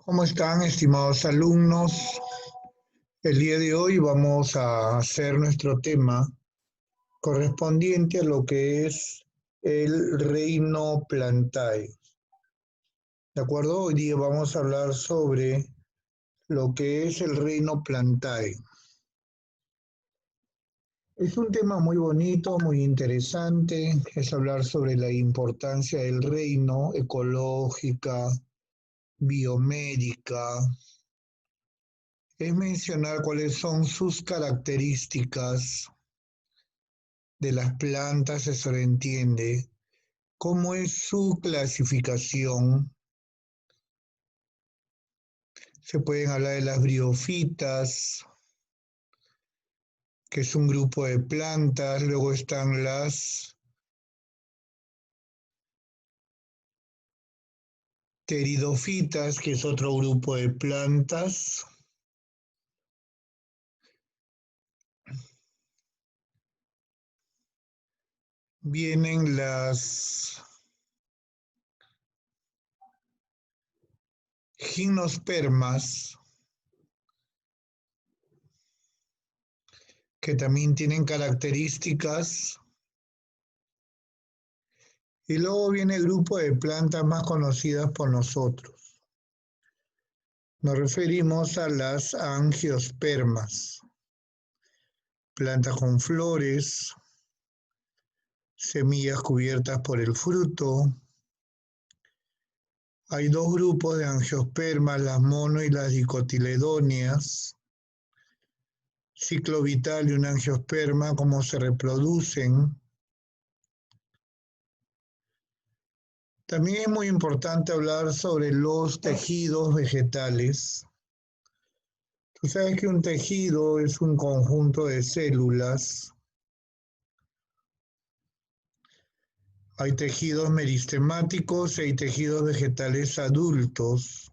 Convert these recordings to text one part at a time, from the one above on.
¿Cómo están, estimados alumnos? El día de hoy vamos a hacer nuestro tema correspondiente a lo que es el reino Plantae. ¿De acuerdo? Hoy día vamos a hablar sobre lo que es el reino Plantae. Es un tema muy bonito, muy interesante. Es hablar sobre la importancia del reino, ecológica, biomédica. Es mencionar cuáles son sus características de las plantas, se sobreentiende, cómo es su clasificación. Se pueden hablar de las briófitas, que es un grupo de plantas, luego están las pteridofitas, que es otro grupo de plantas. Vienen las gimnospermas, que también tienen características. Y luego viene el grupo de plantas más conocidas por nosotros. Nos referimos a las angiospermas, plantas con flores, semillas cubiertas por el fruto. Hay dos grupos de angiospermas, las mono y las dicotiledóneas. Ciclo vital de un angiosperma, cómo se reproducen. También es muy importante hablar sobre los tejidos vegetales. Tú sabes que un tejido es un conjunto de células. Hay tejidos meristemáticos y hay tejidos vegetales adultos,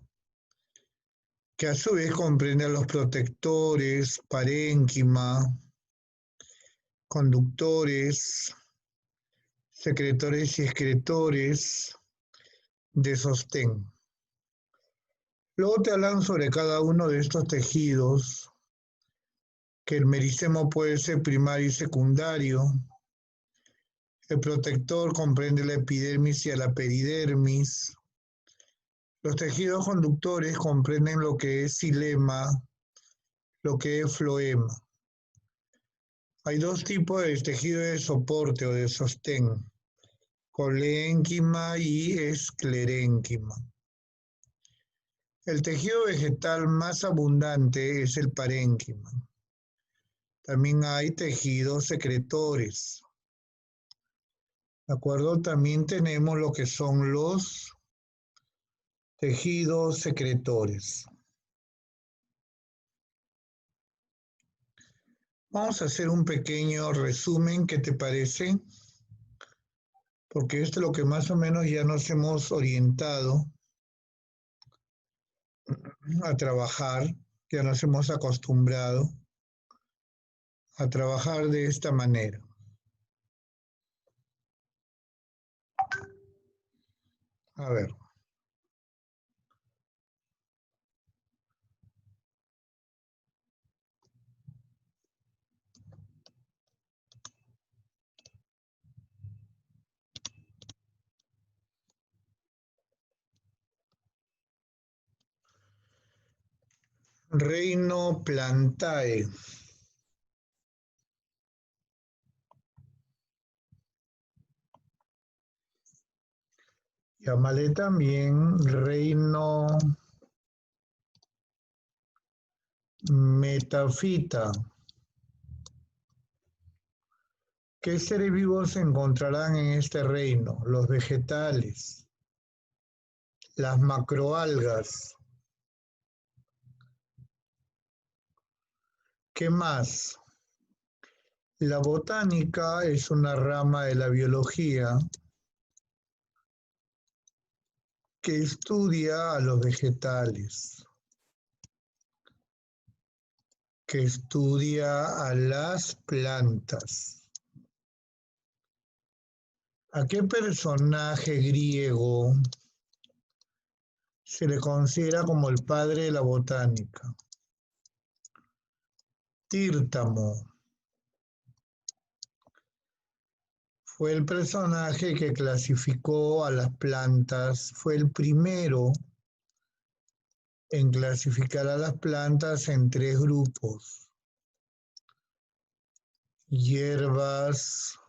que a su vez comprenden a los protectores, parénquima, conductores, secretores y excretores de sostén. Luego te hablan sobre cada uno de estos tejidos, que el meristemo puede ser primario y secundario. El protector comprende la epidermis y a la peridermis. Los tejidos conductores comprenden lo que es xilema, lo que es floema. Hay dos tipos de tejido de soporte o de sostén, colénquima y esclerénquima. El tejido vegetal más abundante es el parénquima. También hay tejidos secretores. ¿De acuerdo? También tenemos lo que son los tejidos secretores. Vamos a hacer un pequeño resumen, ¿qué te parece? Porque esto es lo que más o menos ya nos hemos orientado a trabajar, ya nos hemos acostumbrado a trabajar de esta manera. A ver. Reino Plantae. Llámale también reino metafita. ¿Qué seres vivos se encontrarán en este reino? Los vegetales, las macroalgas. ¿Qué más? La botánica es una rama de la biología que estudia a los vegetales, que estudia a las plantas. ¿A qué personaje griego Se le considera como el padre de la botánica. Tírtamo fue el personaje que clasificó a las plantas, fue el primero en clasificar a las plantas en 3 grupos: hierbas,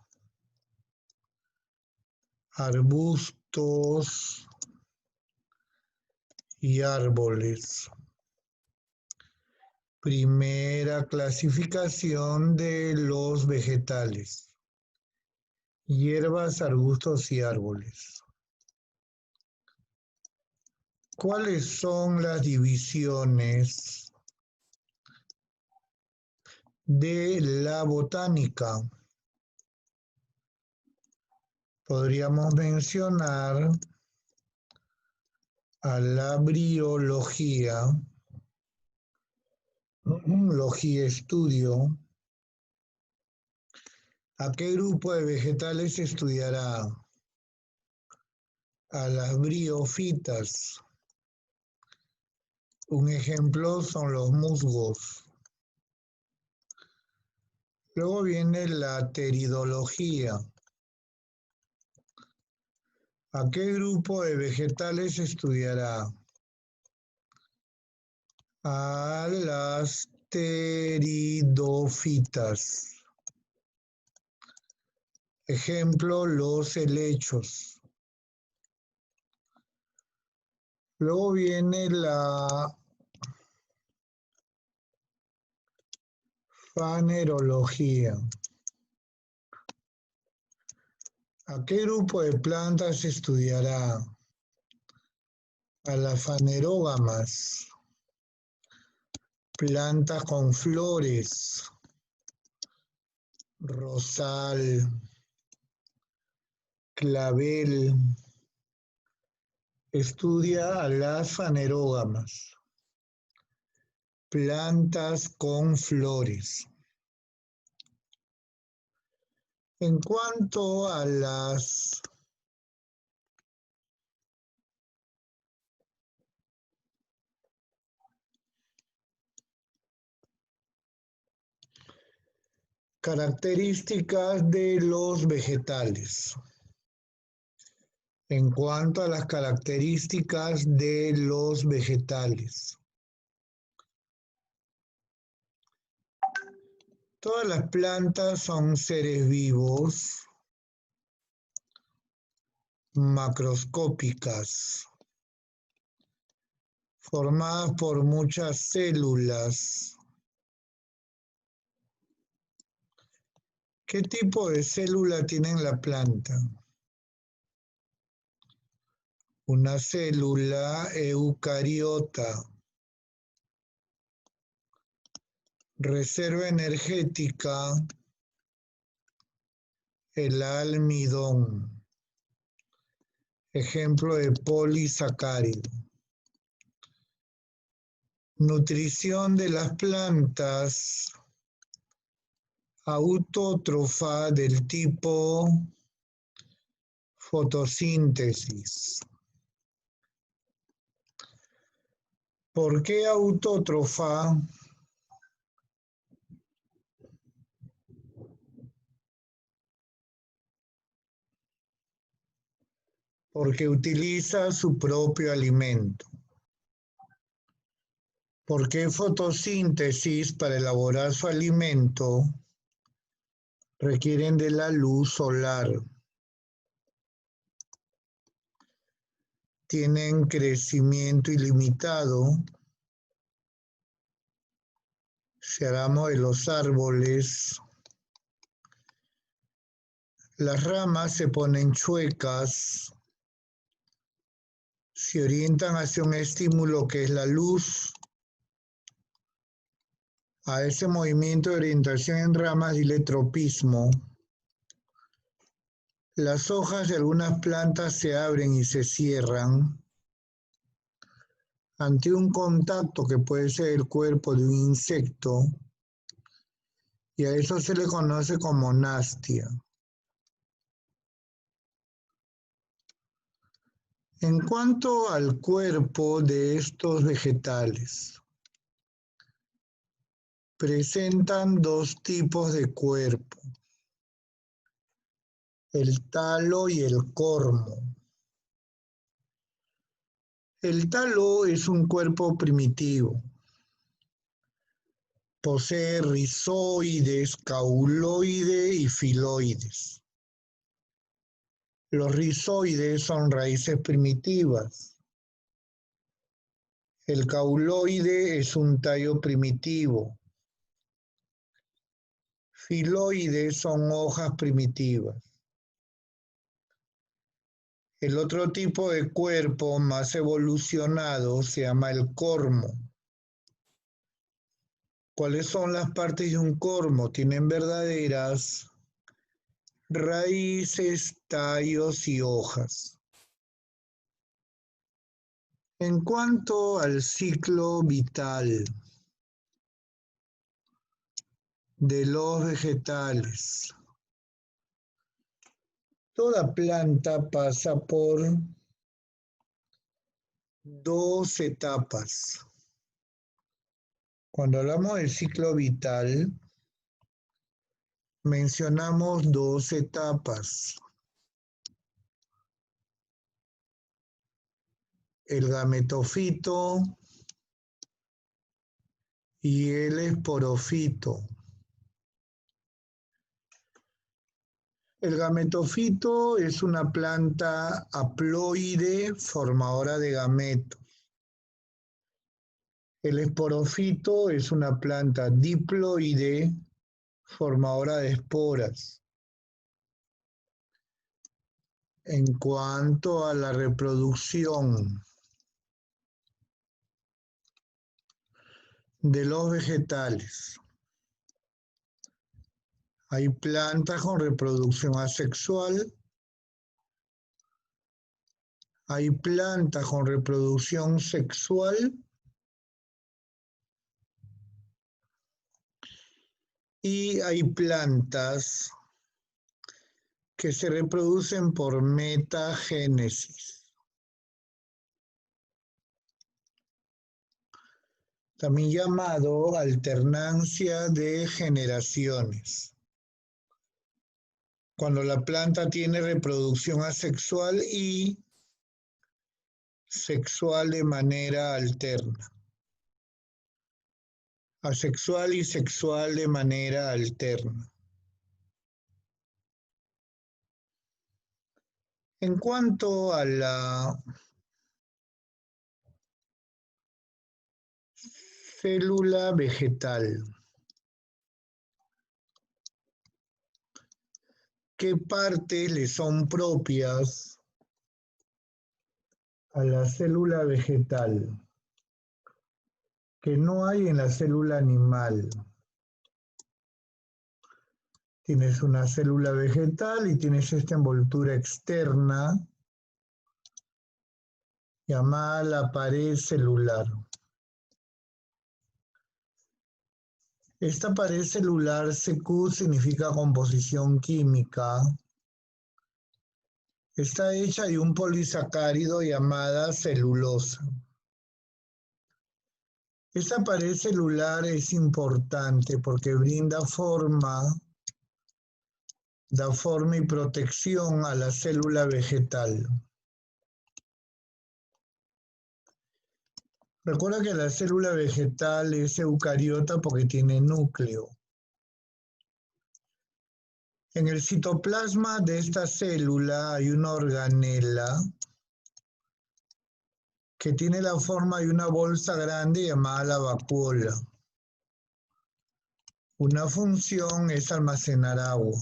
arbustos y árboles. Primera clasificación de los vegetales: hierbas, arbustos y árboles. ¿Cuáles son las divisiones de la botánica? Podríamos mencionar a la briología, logía estudio. ¿A qué grupo de vegetales se estudiará? A las briófitas. Un ejemplo son los musgos. Luego viene la pteridología. ¿A qué grupo de vegetales se estudiará? A las pteridófitas. Ejemplo, los helechos. Luego viene la fanerología. ¿A qué grupo de plantas se estudiará? A las fanerógamas. Plantas con flores. Rosal, clavel. Estudia a las fanerógamas. Plantas con flores. En cuanto a las características de los vegetales. En cuanto a las características de los vegetales. Todas las plantas son seres vivos, macroscópicas, formadas por muchas células. ¿Qué tipo de célula tiene la planta? Una célula eucariota. Reserva energética, el almidón. Ejemplo de polisacárido. Nutrición de las plantas autótrofa del tipo fotosíntesis. ¿Por qué autótrofa? Porque utiliza su propio alimento. ¿Por qué fotosíntesis? Para elaborar su alimento requieren de la luz solar. Tienen crecimiento ilimitado. Si hablamos de los árboles, las ramas se ponen chuecas, se orientan hacia un estímulo que es la luz. A ese movimiento de orientación en ramas dile tropismo. Las hojas de algunas plantas se abren y se cierran ante un contacto que puede ser el cuerpo de un insecto, y a eso se le conoce como nastia. En cuanto al cuerpo de estos vegetales, presentan dos tipos de cuerpo, el talo y el cormo. El talo es un cuerpo primitivo. Posee rizoides, cauloide y filoides. Los rizoides son raíces primitivas. El cauloide es un tallo primitivo. Filoides son hojas primitivas. El otro tipo de cuerpo más evolucionado se llama el cormo. ¿Cuáles son las partes de un cormo? Tienen verdaderas raíces, tallos y hojas. En cuanto al ciclo vital de los vegetales, toda planta pasa por dos etapas. Cuando hablamos del ciclo vital, mencionamos dos etapas. El gametofito y el esporofito. El gametofito es una planta haploide formadora de gametos. El esporofito es una planta diploide formadora de esporas. En cuanto a la reproducción de los vegetales, hay plantas con reproducción asexual, hay plantas con reproducción sexual y hay plantas que se reproducen por metagénesis. También llamado alternancia de generaciones. Cuando la planta tiene reproducción asexual y sexual de manera alterna. Asexual y sexual de manera alterna. En cuanto a la célula vegetal, ¿qué partes le son propias a la célula vegetal que no hay en la célula animal? Tienes una célula vegetal y tienes esta envoltura externa llamada la pared celular. Esta pared celular, CQ, significa composición química. Está hecha de un polisacárido llamada celulosa. Esta pared celular es importante porque da forma y protección a la célula vegetal. Recuerda que la célula vegetal es eucariota porque tiene núcleo. En el citoplasma de esta célula hay una organela que tiene la forma de una bolsa grande llamada la vacuola. Una función es almacenar agua.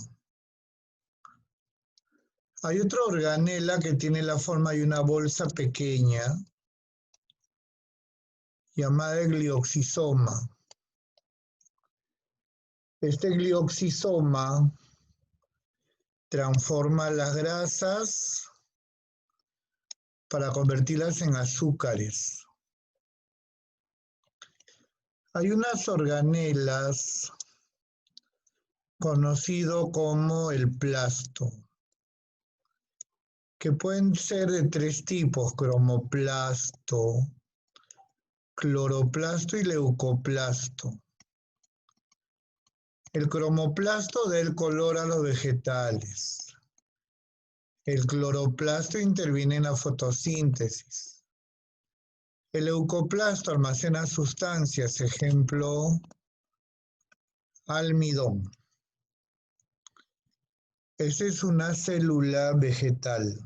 Hay otra organela que tiene la forma de una bolsa pequeña llamada glioxisoma. Este glioxisoma transforma las grasas para convertirlas en azúcares. Hay unas organelas conocido como el plasto, que pueden ser de tres tipos: cromoplasto, cloroplasto y leucoplasto. El cromoplasto da el color a los vegetales. El cloroplasto interviene en la fotosíntesis. El leucoplasto almacena sustancias, ejemplo, almidón. Esa es una célula vegetal.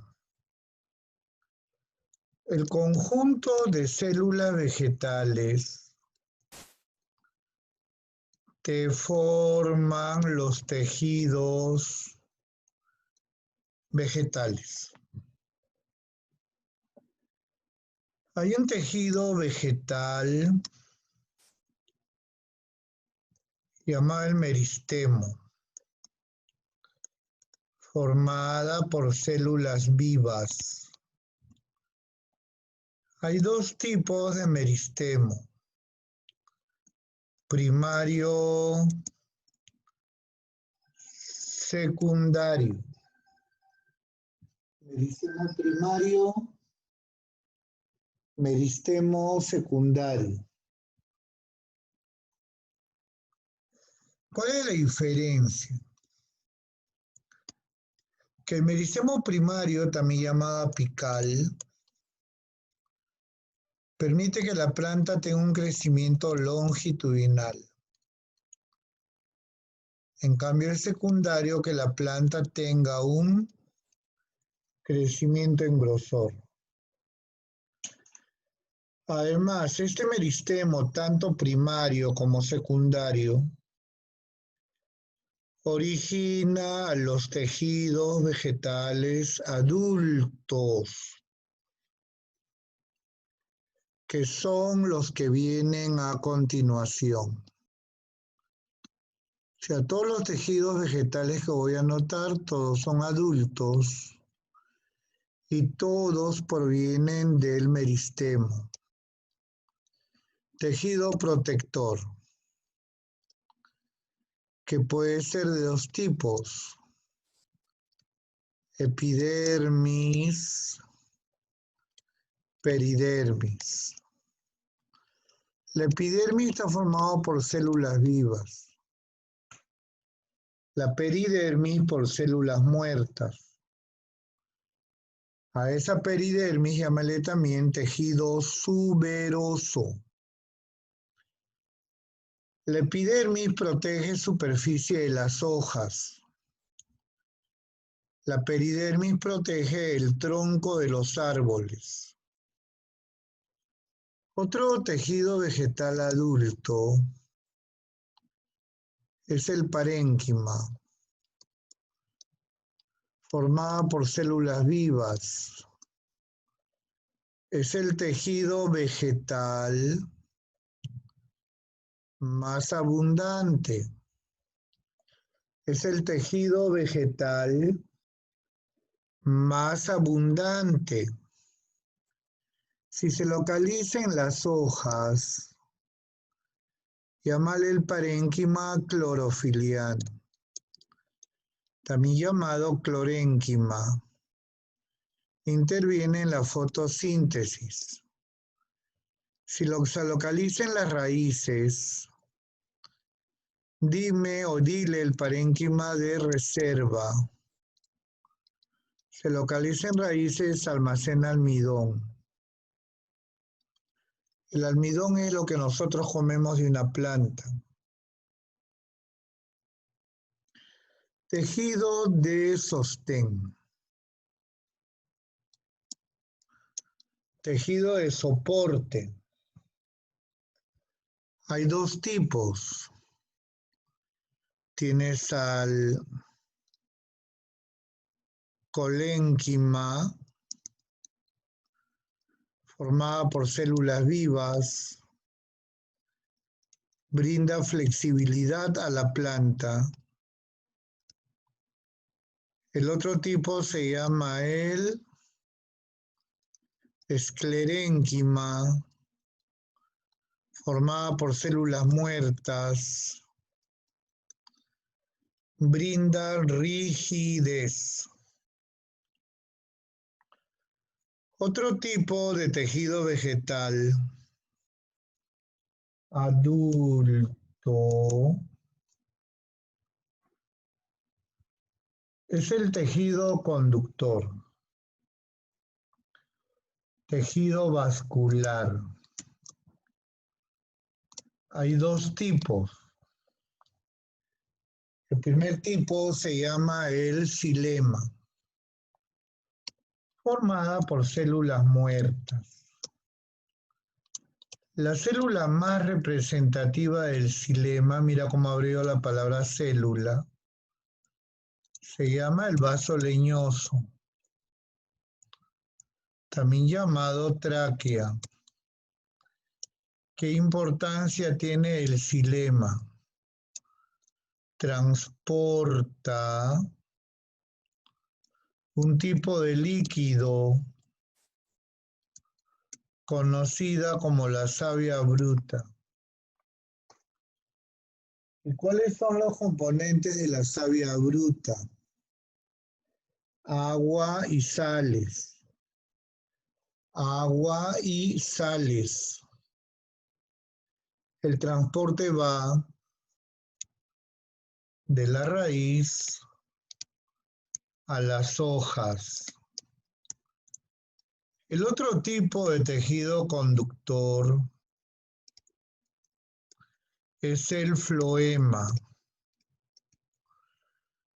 El conjunto de células vegetales que forman los tejidos vegetales. Hay un tejido vegetal llamado el meristemo, formada por células vivas. Hay dos tipos de meristemo: primario, secundario. Meristemo primario, meristemo secundario. ¿Cuál es la diferencia? Que el meristemo primario, también llamado apical, permite que la planta tenga un crecimiento longitudinal. En cambio, el secundario, que la planta tenga un crecimiento en grosor. Además, este meristemo, tanto primario como secundario, origina los tejidos vegetales adultos, que son los que vienen a continuación. O sea, todos los tejidos vegetales que voy a anotar, todos son adultos y todos provienen del meristemo. Tejido protector, que puede ser de dos tipos: epidermis, peridermis. La epidermis está formada por células vivas. La peridermis por células muertas. A esa peridermis llámale también tejido suberoso. La epidermis protege superficie de las hojas. La peridermis protege el tronco de los árboles. Otro tejido vegetal adulto es el parénquima, formada por células vivas. Es el tejido vegetal más abundante. Es el tejido vegetal más abundante. Si se localiza en las hojas, llámale el parénquima clorofiliano, también llamado clorénquima. Interviene en la fotosíntesis. Si se localiza en las raíces, dime o dile el parénquima de reserva. Se localiza en raíces, almacena almidón. El almidón es lo que nosotros comemos de una planta. Tejido de sostén. Tejido de soporte. Hay dos tipos. Tienes al colénquima, formada por células vivas, brinda flexibilidad a la planta. El otro tipo se llama el esclerénquima, formada por células muertas, brinda rigidez. Otro tipo de tejido vegetal adulto es el tejido conductor, tejido vascular. Hay dos tipos. El primer tipo se llama el xilema, formada por células muertas. La célula más representativa del xilema, mira cómo abrió la palabra célula, se llama el vaso leñoso, también llamado tráquea. ¿Qué importancia tiene el xilema? Transporta un tipo de líquido conocida como la savia bruta. ¿Y cuáles son los componentes de la savia bruta? Agua y sales. Agua y sales. El transporte va de la raíz a las hojas. El otro tipo de tejido conductor es el floema,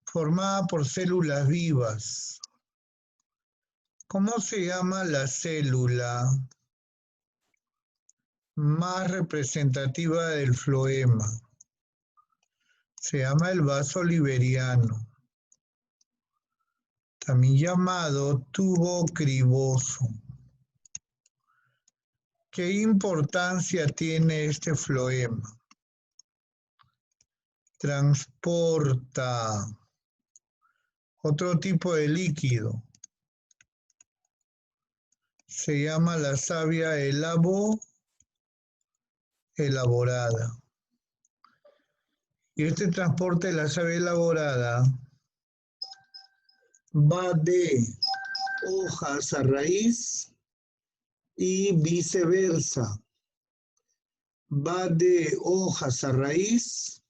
formada por células vivas. ¿Cómo se llama la célula más representativa del floema? Se llama el vaso liberiano, también llamado tubo criboso. ¿Qué importancia tiene este floema? Transporta otro tipo de líquido. Se llama la savia elaborada. Y este transporte de la savia elaborada va de hojas a raíz y viceversa. Va de hojas a raíz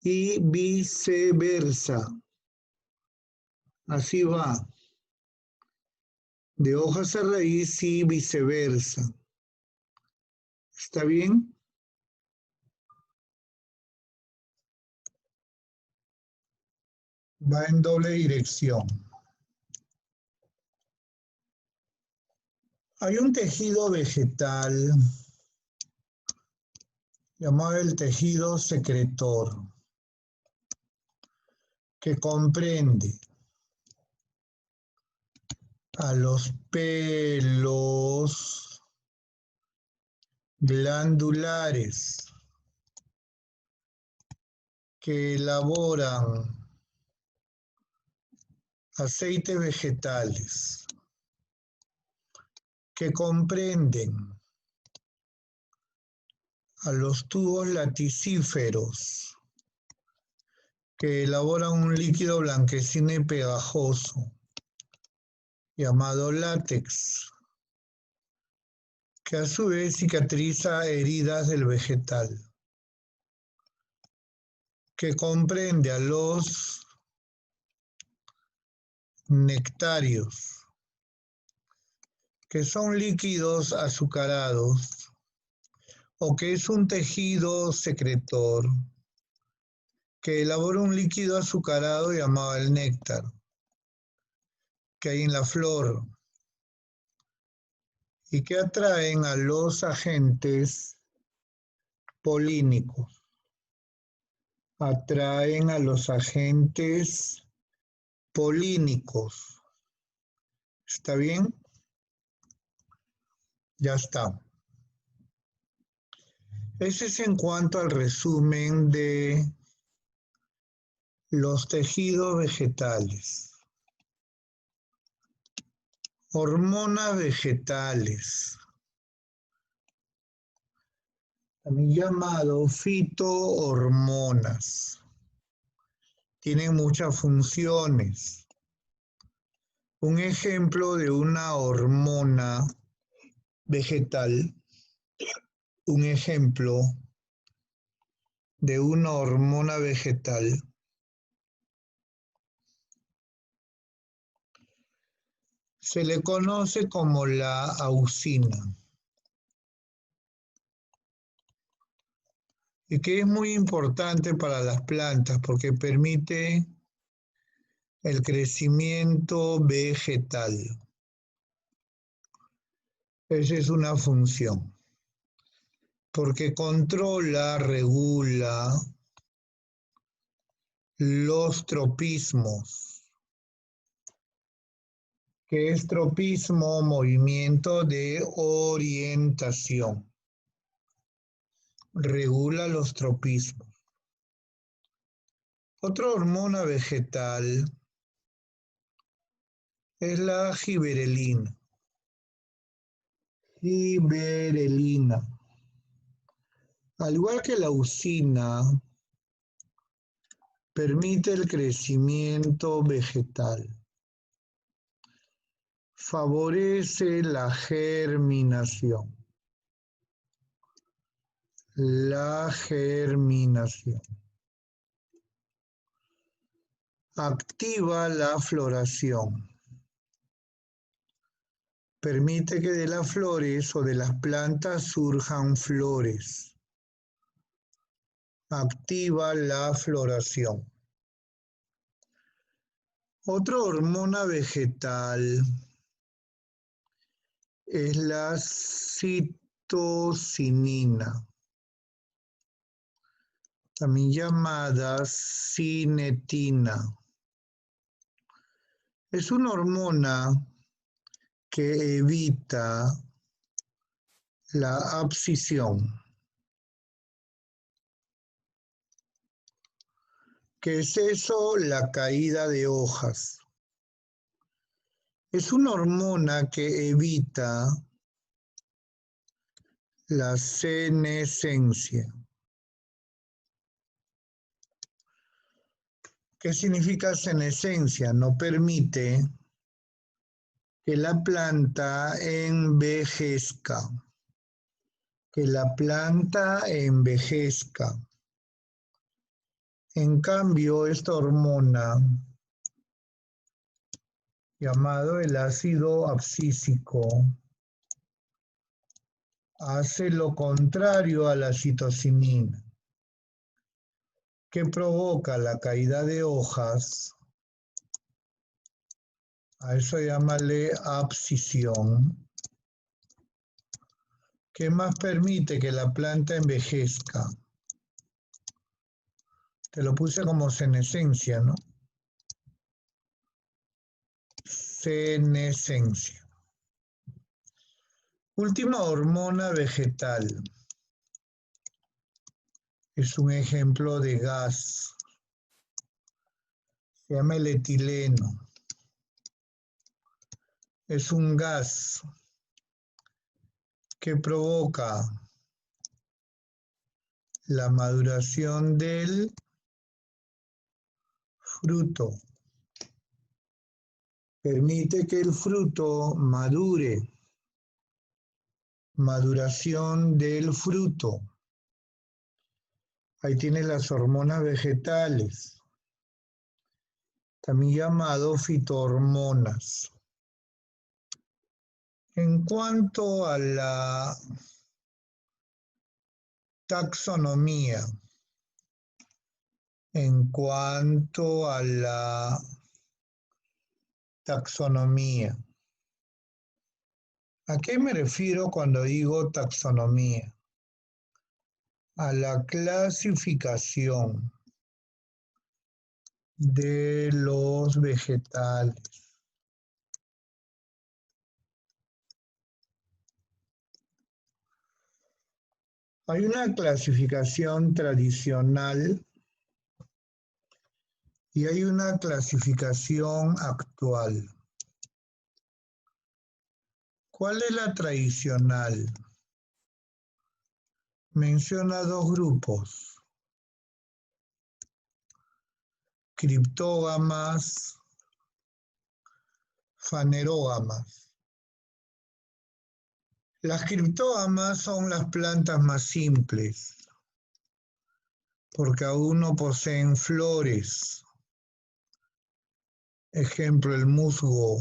y viceversa. Así va. De hojas a raíz y viceversa. ¿Está bien? Va en doble dirección. Hay un tejido vegetal llamado el tejido secretor, que comprende a los pelos glandulares que elaboran aceites vegetales, que comprenden a los tubos laticíferos que elaboran un líquido blanquecino y pegajoso llamado látex, que a su vez cicatriza heridas del vegetal, que comprende a los nectarios, que son líquidos azucarados, o que es un tejido secretor que elabora un líquido azucarado llamado el néctar, que hay en la flor, y que atraen a los agentes polínicos. Atraen a los agentes polínicos. ¿Está bien? Ya está. Ese es en cuanto al resumen de los tejidos vegetales. Hormonas vegetales, también llamado fitohormonas. Tienen muchas funciones. Un ejemplo de una hormona vegetal, un ejemplo de una hormona vegetal se le conoce como la auxina, y que es muy importante para las plantas porque permite el crecimiento vegetal. Esa es una función, porque controla, regula los tropismos. ¿Qué es tropismo? Movimiento de orientación. Regula los tropismos. Otra hormona vegetal es la giberelina. Giberelina. Al igual que la auxina, permite el crecimiento vegetal. Favorece la germinación. La germinación. Activa la floración. Permite que de las flores o de las plantas surjan flores. Activa la floración. Otra hormona vegetal es la citocinina, también llamada cinetina. Es una hormona que evita la abscisión. ¿Qué es eso? La caída de hojas. Es una hormona que evita la senescencia. ¿Qué significa senescencia? No permite que la planta envejezca. Que la planta envejezca. En cambio, esta hormona, llamado el ácido abscísico, hace lo contrario a la citocinina, que provoca la caída de hojas. A eso llámale abscisión. ¿Qué más permite que la planta envejezca? Te lo puse como senescencia, ¿no? Senescencia. Última hormona vegetal. Es un ejemplo de gas. Se llama el etileno. Es un gas que provoca la maduración del fruto. Permite que el fruto madure. Maduración del fruto. Ahí tienes las hormonas vegetales, también llamado fitohormonas. En cuanto a la taxonomía, ¿a qué me refiero cuando digo taxonomía? A la clasificación de los vegetales. Hay una clasificación tradicional y hay una clasificación actual. ¿Cuál es la tradicional? Menciona dos grupos: criptógamas, fanerógamas. Las criptógamas son las plantas más simples, porque aún no poseen flores. Ejemplo, el musgo.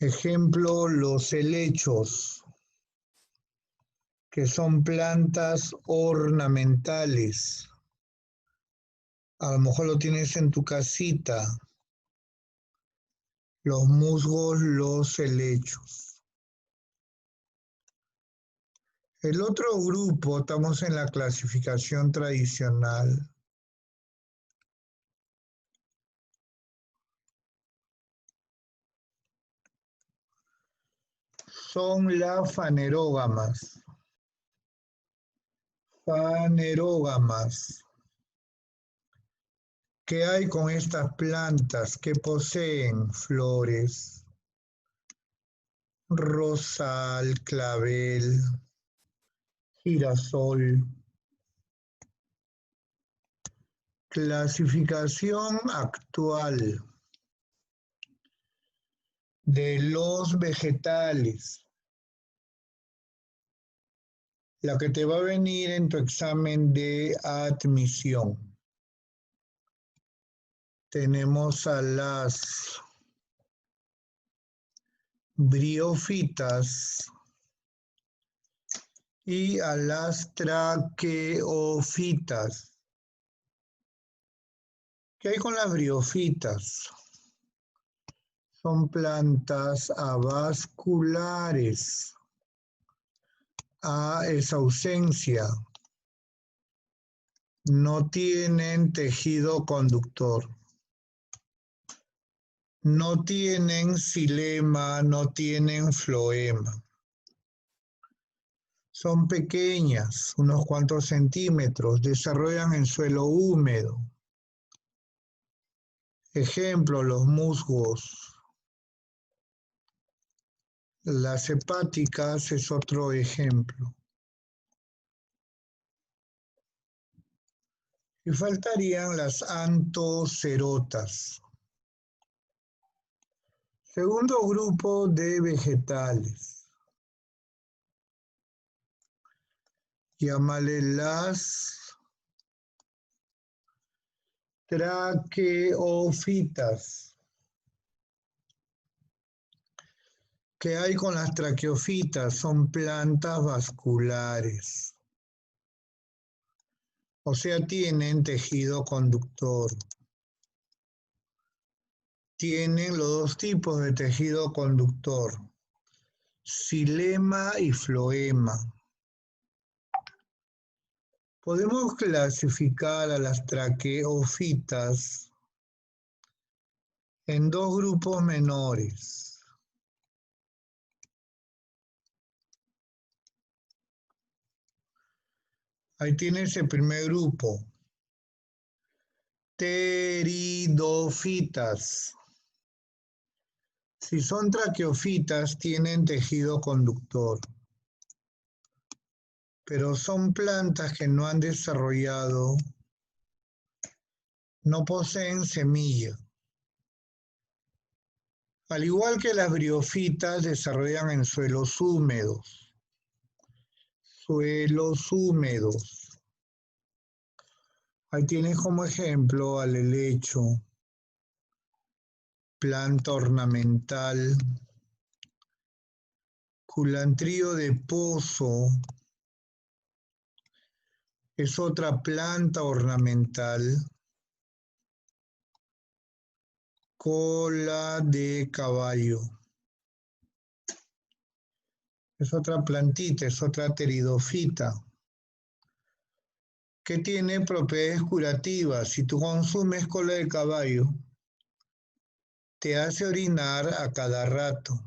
Ejemplo, los helechos, que son plantas ornamentales. A lo mejor lo tienes en tu casita. Los musgos, los helechos. El otro grupo, estamos en la clasificación tradicional. Son las fanerógamas. Fanerógamas. ¿Qué hay con estas plantas que poseen flores? Rosal, clavel, girasol. Clasificación actual de los vegetales. La que te va a venir en tu examen de admisión. Tenemos a las briófitas y a las traqueofitas. ¿Qué hay con las briófitas? Son plantas avasculares. A es ausencia. No tienen tejido conductor. No tienen xilema, no tienen floema. Son pequeñas, unos cuantos centímetros, desarrollan en suelo húmedo. Ejemplo, los musgos. Las hepáticas es otro ejemplo. Y faltarían las antocerotas. Segundo grupo de vegetales. Llámale las traqueofitas. ¿Qué hay con las traqueofitas? Son plantas vasculares. O sea, tienen tejido conductor. Tienen los dos tipos de tejido conductor, xilema y floema. Podemos clasificar a las traqueofitas en dos grupos menores. Ahí tienes el primer grupo. Pteridofitas. Si son traqueofitas, tienen tejido conductor. Pero son plantas que no han desarrollado, no poseen semilla. Al igual que las briofitas, desarrollan en suelos húmedos. Suelos húmedos. Ahí tienes como ejemplo al helecho, planta ornamental, culantrío de pozo, es otra planta ornamental, cola de caballo, es otra plantita, es otra pteridofita, que tiene propiedades curativas. Si tú consumes cola de caballo, te hace orinar a cada rato.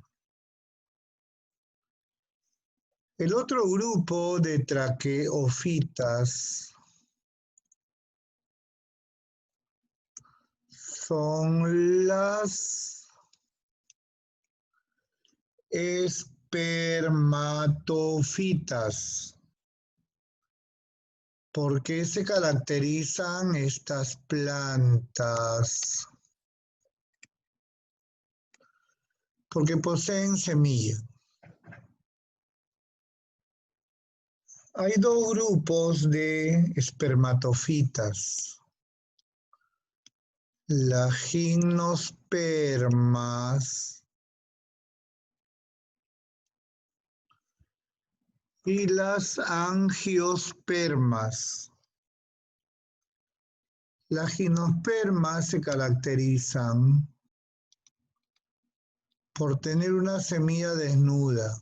El otro grupo de traqueofitas son las espermatofitas. ¿Por qué se caracterizan estas plantas? porque poseen semilla. Hay dos grupos de espermatofitas. Las gimnospermas y las angiospermas. Las gimnospermas se caracterizan por tener una semilla desnuda,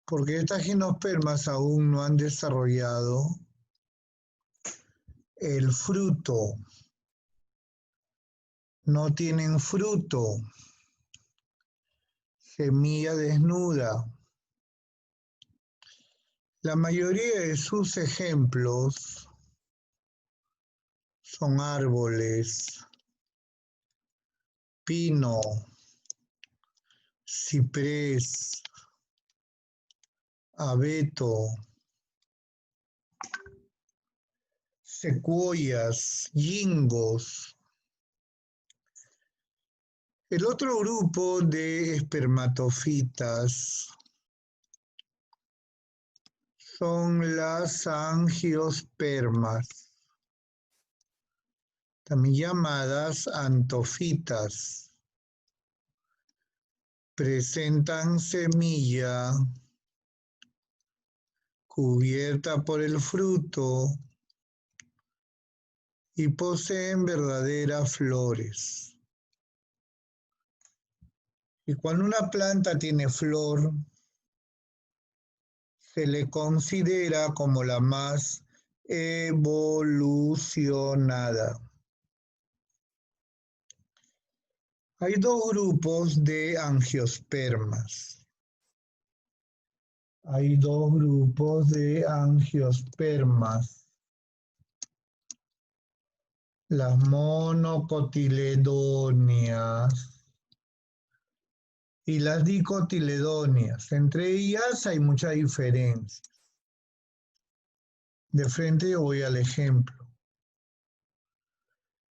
porque estas gimnospermas aún no han desarrollado el fruto, no tienen fruto, semilla desnuda. La mayoría de sus ejemplos son árboles, pino, ciprés, abeto, secuoyas, gingos. El otro grupo de espermatofitas son las angiospermas, también llamadas antofitas. Presentan semilla cubierta por el fruto y poseen verdaderas flores. Y cuando una planta tiene flor, se le considera como la más evolucionada. Hay dos grupos de angiospermas. Hay dos grupos de angiospermas. Las monocotiledóneas y las dicotiledóneas. Entre ellas hay mucha diferencia. De frente yo voy al ejemplo.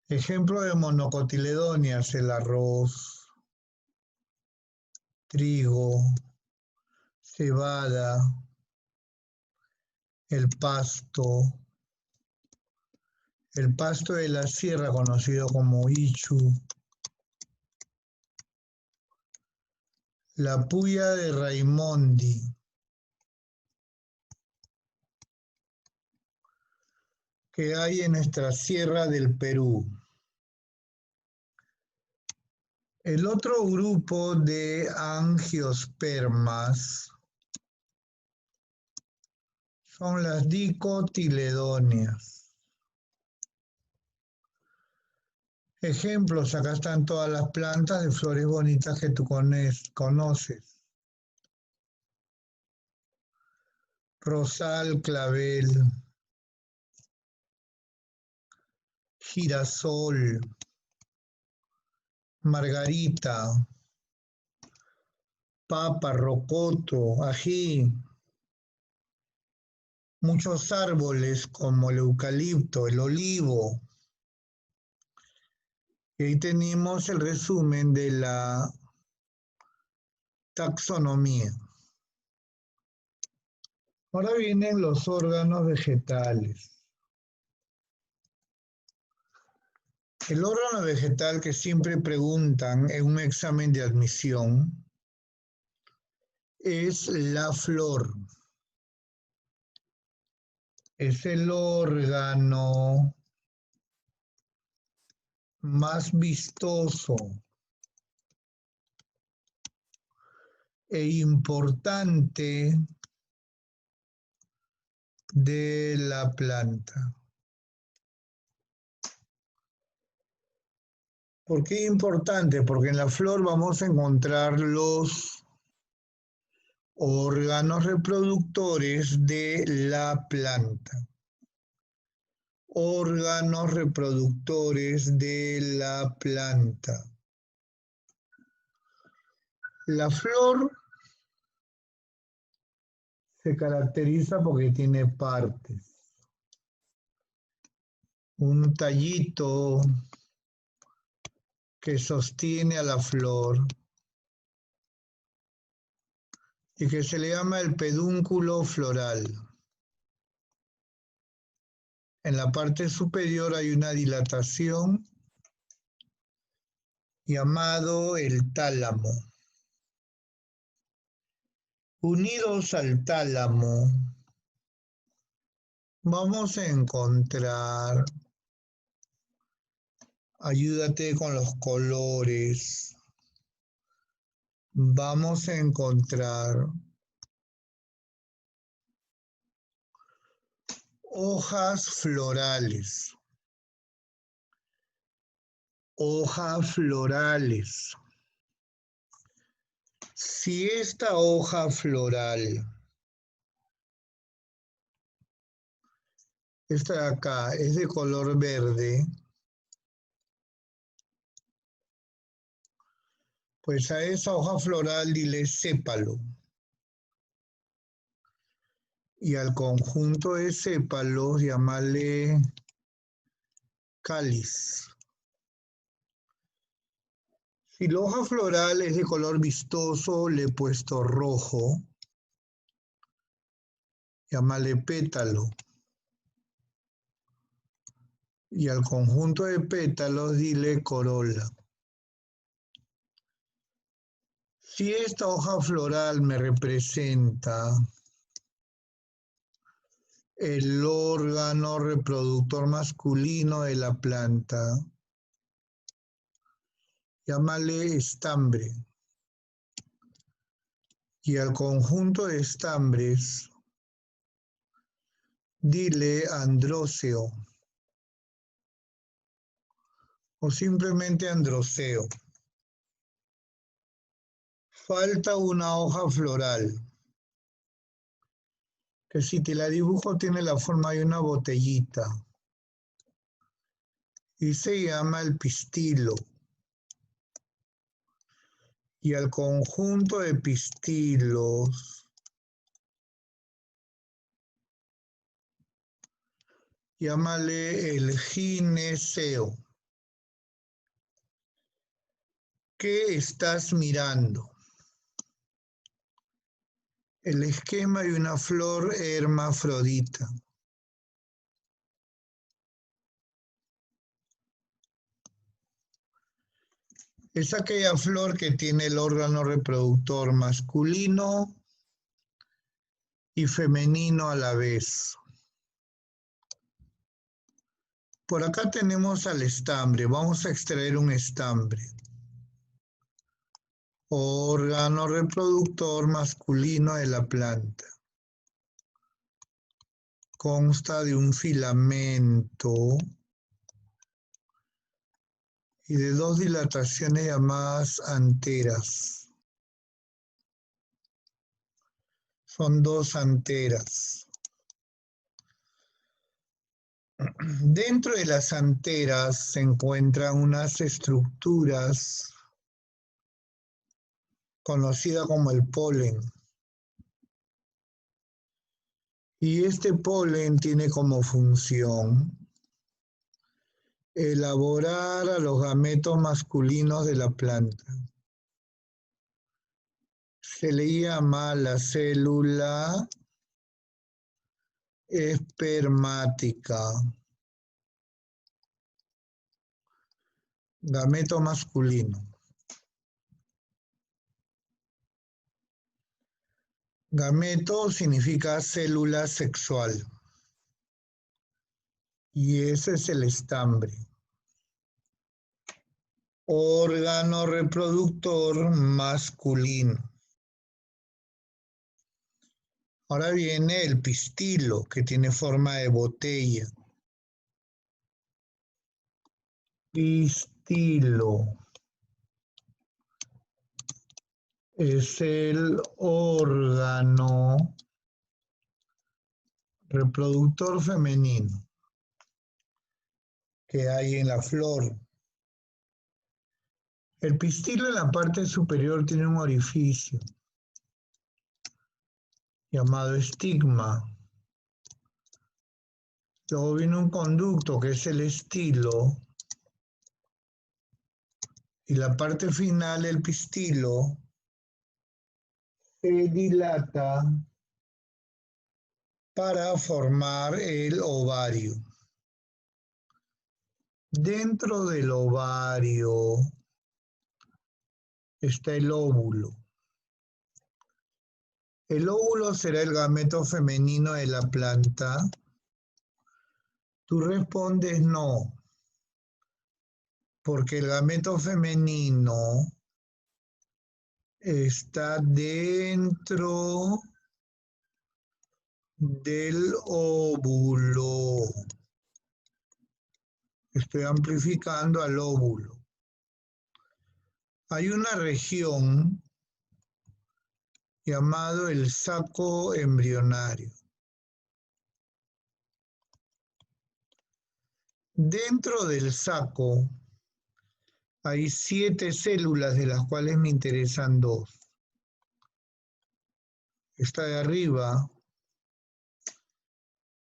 Ejemplo de monocotiledóneas: el arroz, trigo, cebada, el pasto de la sierra conocido como ichu, la puya de Raimondi, que hay en nuestra sierra del Perú. El otro grupo de angiospermas son las dicotiledóneas. Ejemplos: acá están todas las plantas de flores bonitas que tú conoces. Rosal, clavel, girasol, margarita, papa, rocoto, ají. Muchos árboles como el eucalipto, el olivo. Y ahí tenemos el resumen de la taxonomía. Ahora vienen los órganos vegetales. El órgano vegetal que siempre preguntan en un examen de admisión es la flor. Es el órgano más vistoso e importante de la planta. ¿Por qué importante? Porque en la flor vamos a encontrar los órganos reproductores de la planta. Órganos reproductores de la planta. La flor se caracteriza porque tiene partes. Un tallito, que sostiene a la flor y que se le llama el pedúnculo floral. En la parte superior hay una dilatación llamado el tálamo. Unidos al tálamo, vamos a encontrar, ayúdate con los colores, vamos a encontrar hojas florales, hojas florales. Si esta hoja floral, esta de acá, es de color verde, pues a esa hoja floral dile sépalo. Y al conjunto de sépalos llamarle cáliz. Si la hoja floral es de color vistoso, le he puesto rojo, llamarle pétalo. Y al conjunto de pétalos dile corola. Si esta hoja floral me representa el órgano reproductor masculino de la planta, llámale estambre. Y al conjunto de estambres, dile andróseo. O simplemente androceo. Falta una hoja floral, que si te la dibujo tiene la forma de una botellita. Y se llama el pistilo. Y al conjunto de pistilos, llámale el gineceo. ¿Qué estás mirando? El esquema de una flor hermafrodita. Es aquella flor que tiene el órgano reproductor masculino y femenino a la vez. Por acá tenemos al estambre. Vamos a extraer un estambre. Órgano reproductor masculino de la planta. Consta de un filamento y de dos dilataciones llamadas anteras. Son dos anteras. Dentro de las anteras se encuentran unas estructuras conocidas como el polen. Y este polen tiene como función elaborar a los gametos masculinos de la planta. Se le llama la célula espermática. Gameto masculino. Gameto significa célula sexual. Y ese es el estambre. Órgano reproductor masculino. Ahora viene el pistilo, que tiene forma de botella. Pistilo es el órgano reproductor femenino que hay en la flor. El pistilo en la parte superior tiene un orificio llamado estigma. Luego viene un conducto que es el estilo y la parte final, el pistilo, se dilata para formar el ovario. Dentro del ovario está el óvulo. ¿El óvulo será el gameto femenino de la planta? Tú respondes no, porque el gameto femenino está dentro del óvulo. Estoy amplificando al óvulo. Hay una región llamado el saco embrionario. Dentro del saco hay 7 células, de las cuales me interesan 2. Esta de arriba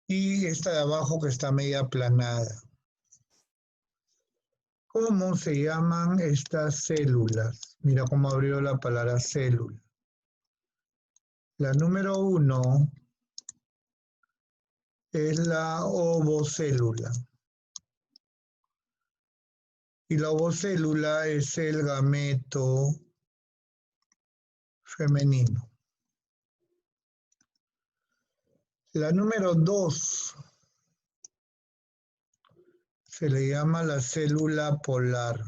y esta de abajo, que está media aplanada. ¿Cómo se llaman estas células? Mira cómo abrió la palabra célula. La número 1 es la ovocélula. Y la ovocélula es el gameto femenino. La número 2 se le llama la célula polar.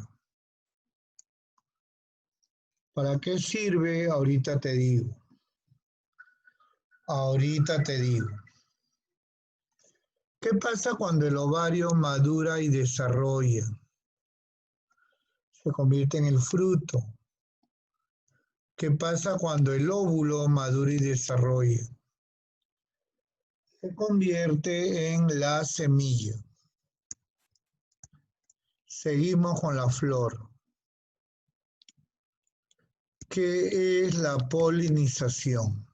¿Para qué sirve? Ahorita te digo. Ahorita te digo. ¿Qué pasa cuando el ovario madura y desarrolla? Se convierte en el fruto. ¿Qué pasa cuando el óvulo madura y desarrolla? Se convierte en la semilla. Seguimos con la flor. ¿Qué es la polinización?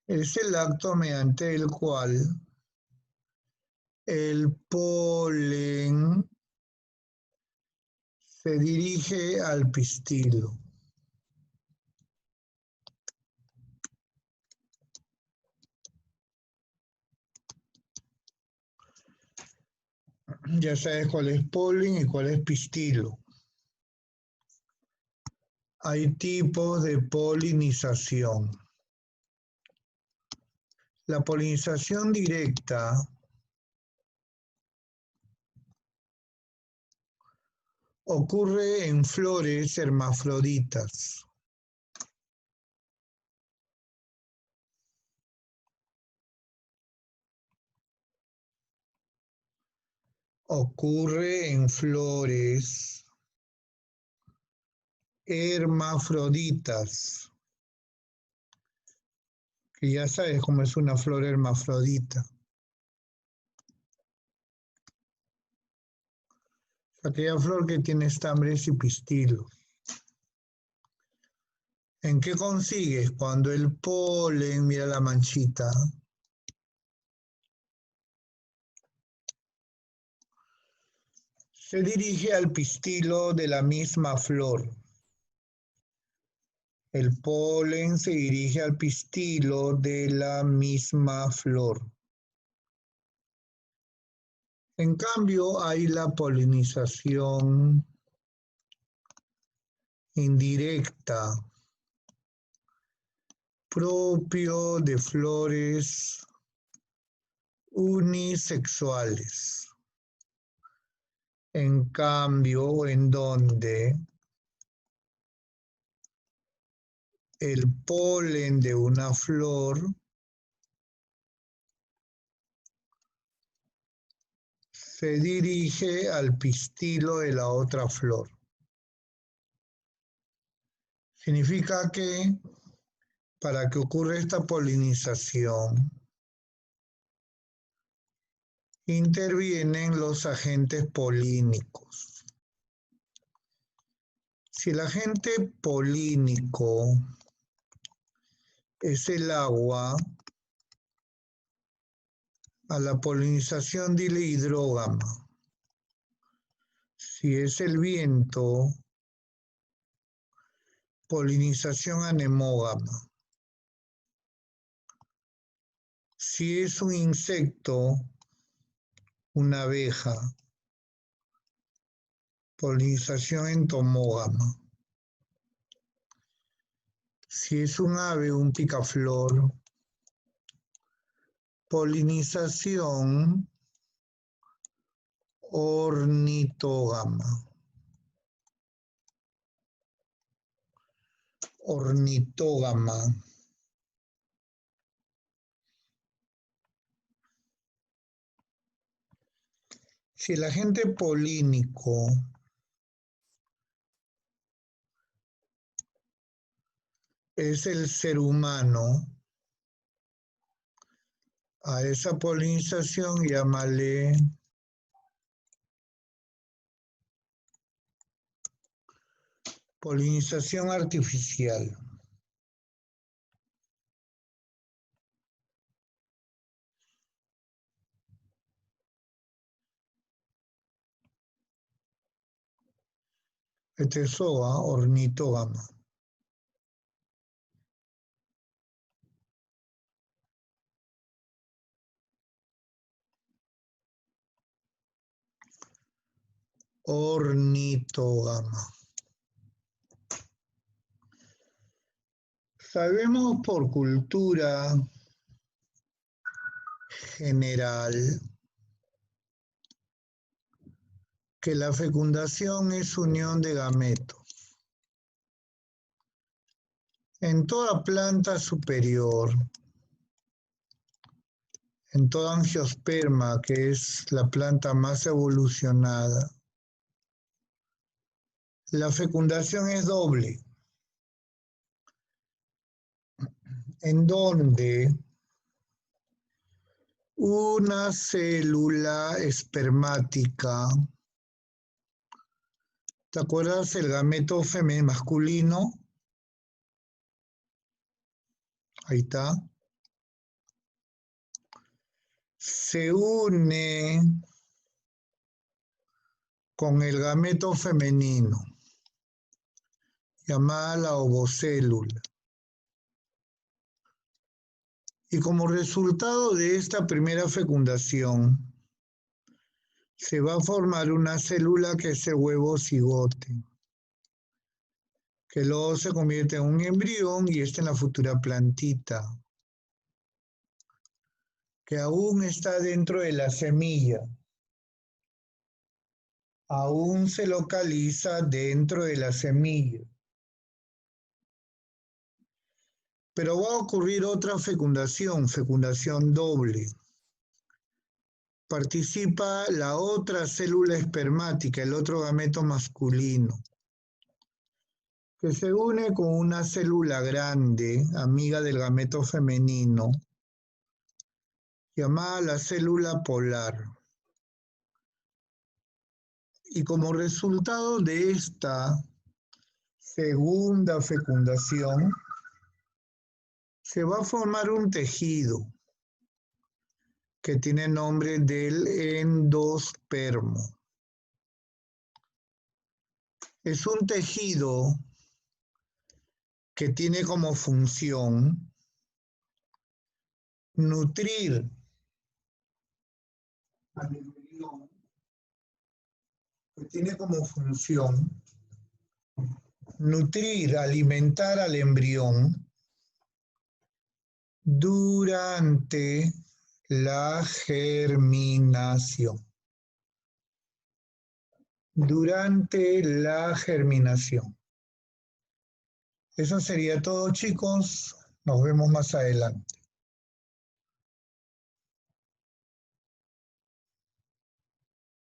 Es el acto mediante el cual el polen se dirige al pistilo. Ya sabes cuál es polen y cuál es pistilo. Hay tipos de polinización. La polinización directa ocurre en flores hermafroditas. Ocurre en flores hermafroditas, que ya sabes cómo es una flor hermafrodita. Aquella flor que tiene estambres y pistilos. ¿En qué consigues? Cuando el polen, mira la manchita, se dirige al pistilo de la misma flor. El polen se dirige al pistilo de la misma flor. En cambio, hay la polinización indirecta, propio de flores unisexuales. En cambio, en donde el polen de una flor se dirige al pistilo de la otra flor. Significa que para que ocurra esta polinización, intervienen los agentes polínicos. Si el agente polínico es el agua, a la polinización dile hidrógama. Si es el viento, polinización anemógama. Si es un insecto, una abeja, polinización entomógama. Si es un ave, un picaflor, polinización ornitógama. Ornitógama. Si el agente polínico es el ser humano, a esa polinización llámale polinización artificial. Heterozoa, ornitógama. Ornitógama. Sabemos por cultura general que la fecundación es unión de gametos. En toda planta superior, en toda angiosperma, que es la planta más evolucionada, la fecundación es doble, en donde una célula espermática, ¿te acuerdas el gameto masculino? Ahí está. Se une con el gameto femenino, llamada la ovocélula. Y como resultado de esta primera fecundación, se va a formar una célula que es el huevo cigote, que luego se convierte en un embrión y esta en la futura plantita, que aún está dentro de la semilla, aún se localiza dentro de la semilla. Pero va a ocurrir otra fecundación, fecundación doble. Participa la otra célula espermática, el otro gameto masculino, que se une con una célula grande, amiga del gameto femenino, llamada la célula polar. Y como resultado de esta segunda fecundación, se va a formar un tejido que tiene nombre del endospermo. Es un tejido que tiene como función nutrir al embrión, que tiene como función nutrir, alimentar al embrión durante la germinación. Durante la germinación. Eso sería todo, chicos. Nos vemos más adelante.